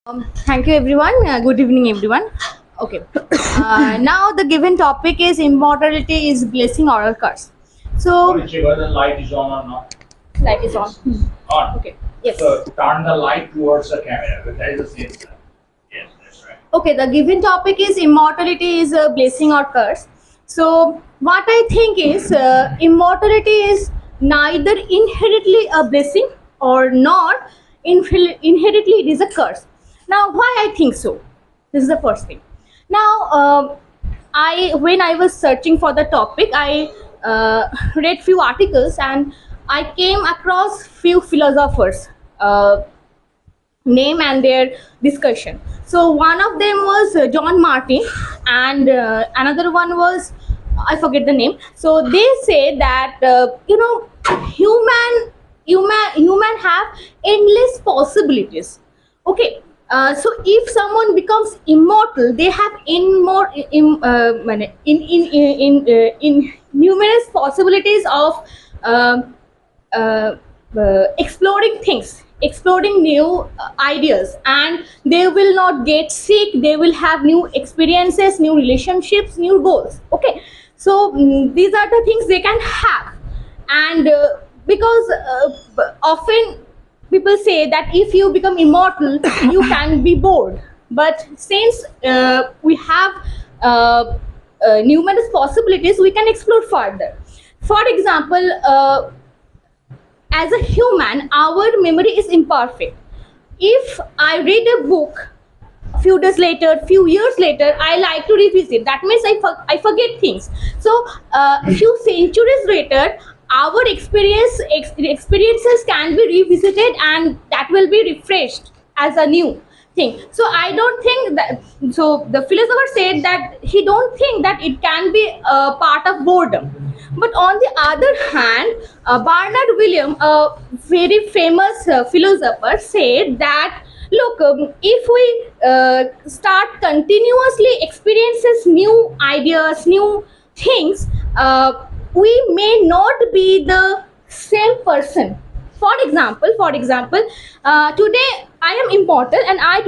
Thank you, everyone. Good evening, everyone. Okay. Now the given topic is immortality is blessing or a curse. So Check whether the light is on or not. light is on. On. Okay. Yes. So turn the light towards the camera. That is the same thing. Yes, that's right. Okay. The given topic is immortality is a blessing or curse. So what I think is immortality is neither inherently a blessing or not inherently it is a curse. Now, why I think so? This is the first thing. Now, I when I was searching for the topic, I read few articles and I came across few philosophers. Name and their discussion. So one of them was John Martin, and another one was I forget the name. So they say that human have endless possibilities. Okay. So if someone becomes immortal, they have in numerous possibilities of uh, exploring things, exploring new ideas, and they will not get sick. They will have new experiences, new relationships, new goals. Okay, so these are the things they can have, and because often people say that if you become immortal, you can be bored. But since we have numerous possibilities, we can explore further. For example, as a human, our memory is imperfect. If I read a book few days later, few years later, I like to revisit. That means I forget things. So few centuries later, our experiences can be revisited, and that will be refreshed as a new thing. So I don't think that. So the philosopher said that he don't think that it can be a part of boredom. But on the other hand, Bernard William, a very famous philosopher, said that look, if we start continuously experiences new ideas, new things, we may not be the same person. For example, today I am immortal, and I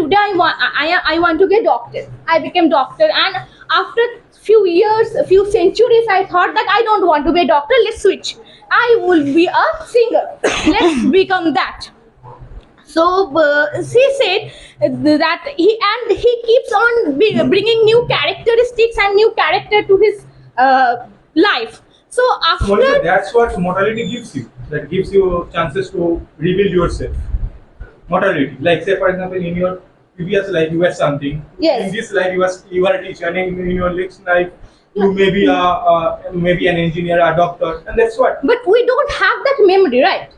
want to get doctor. I became doctor, and after few years, a few centuries, I thought that I don't want to be a doctor. Let's switch. I will be a singer. Let's become that. So she said that he keeps on bringing new characteristics and new character to his life. So Monica, after that's what mortality gives you. That gives you chances to rebuild yourself. Mortality, like say for example, in your previous life you were something. Yes. In this life you are a teacher, and in your next life you may be maybe an engineer, a doctor, and that's what. but we don't have that memory, right?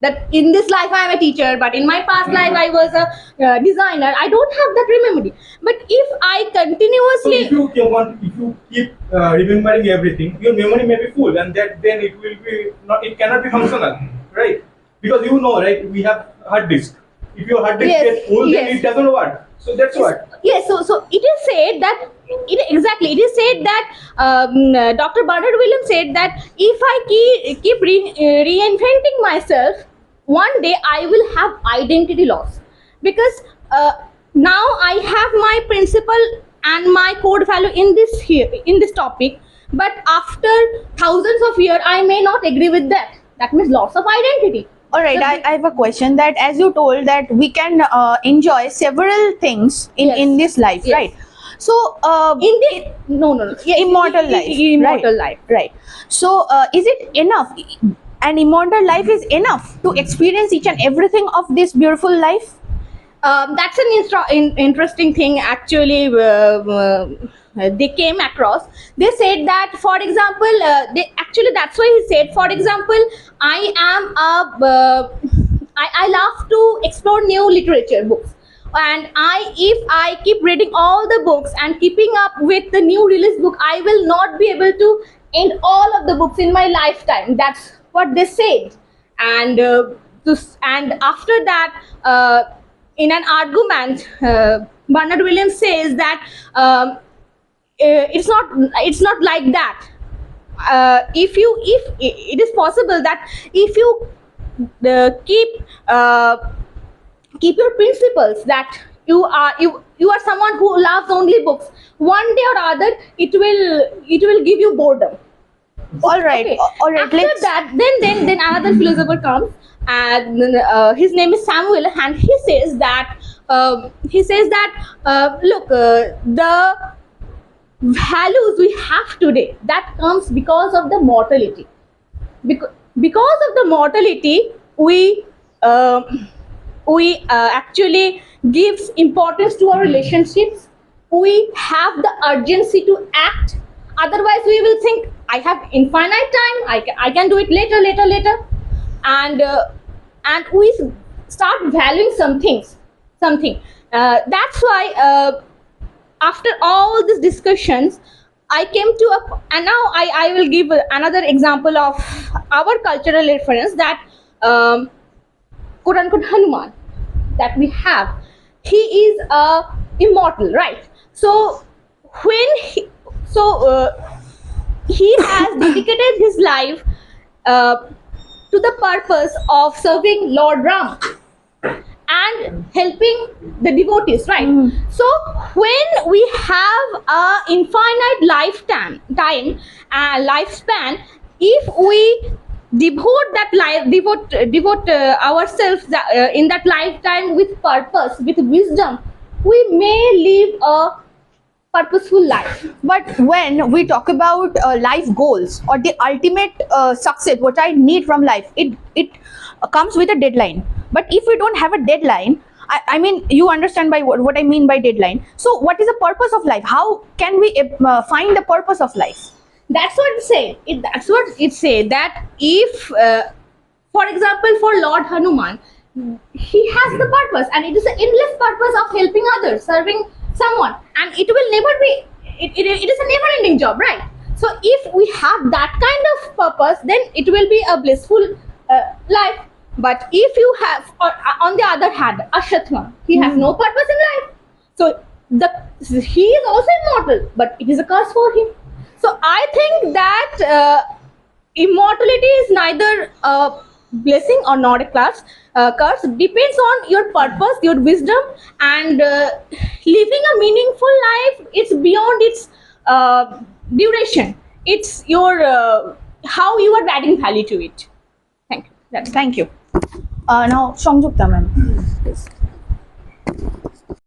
That in this life I am a teacher, but in my past life I was a designer. I don't have that memory. But if I So continuously if you keep remembering everything, your memory may be full, and that then it will be not. It cannot be functional, right? Because you know, right? We have hard disk. If your hard disk Yes, gets full, then yes. it doesn't work. So that's what. yes, so it is said that it is said that Dr. Bernard Williams said that if I keep reinventing myself, one day I will have identity loss, because now I have my principle and my code value in this topic, but after thousands of years I may not agree with that. That means loss of identity. All right, So I have a question that as you told that we can enjoy several things Yes. in this life, Yes. right? So in the no, yeah, immortal life, immortal right? life. Right. So is it enough? An immortal life is enough to experience each and everything of this beautiful life? That's an interesting thing actually. They came across. They said that, for example, that's why he said, for example, I love to explore new literature books, and if I keep reading all the books and keeping up with the new release book, I will not be able to end all of the books in my lifetime. That's what they said. And and after that, in an argument, Bernard Williams says that it's not like that. If it is possible that if you keep keep your principles, that you are someone who loves only books, one day or other it will give you boredom. All right, Okay. all right. After Let's. that, then another philosopher comes, and his name is Samuel, and he says that look, the values we have today, that comes because of the mortality. Because of the mortality, we actually gives importance to our relationships. We have the urgency to act. Otherwise we will think, I have infinite time, I can do it later, and we start valuing something. That's why after all these discussions, I came to and now I will give another example of our cultural reference, that quote unquote Hanuman that we have. He is immortal, right? So when he has dedicated his life uh, to the purpose of serving Lord Ram and helping the devotees, right? So when we have a infinite lifespan, if we devote ourselves in that lifetime with purpose, with wisdom, we may live a purposeful life. But when we talk about life goals or the ultimate success, what I need from life, it comes with a deadline. But if we don't have a deadline, I mean, you understand by what I mean by deadline. So, what is the purpose of life? How can we find the purpose of life? That's what it say. That's what it say, that if, for example, for Lord Hanuman, he has the purpose, and it is an endless purpose of helping others, serving someone, and it will never be. It is a never-ending job, right? So if we have that kind of purpose, then it will be a blissful life. But if you have, or on the other hand, Ashwatthama, he has no purpose in life. So he is also immortal, but it is a curse for him. So I think that immortality is neither a blessing or not a curse. Depends on your purpose, your wisdom, and living a meaningful life. It's beyond its duration. It's your how you are adding value to it. Thank you. Thank you. Now, Songjukta ma'am.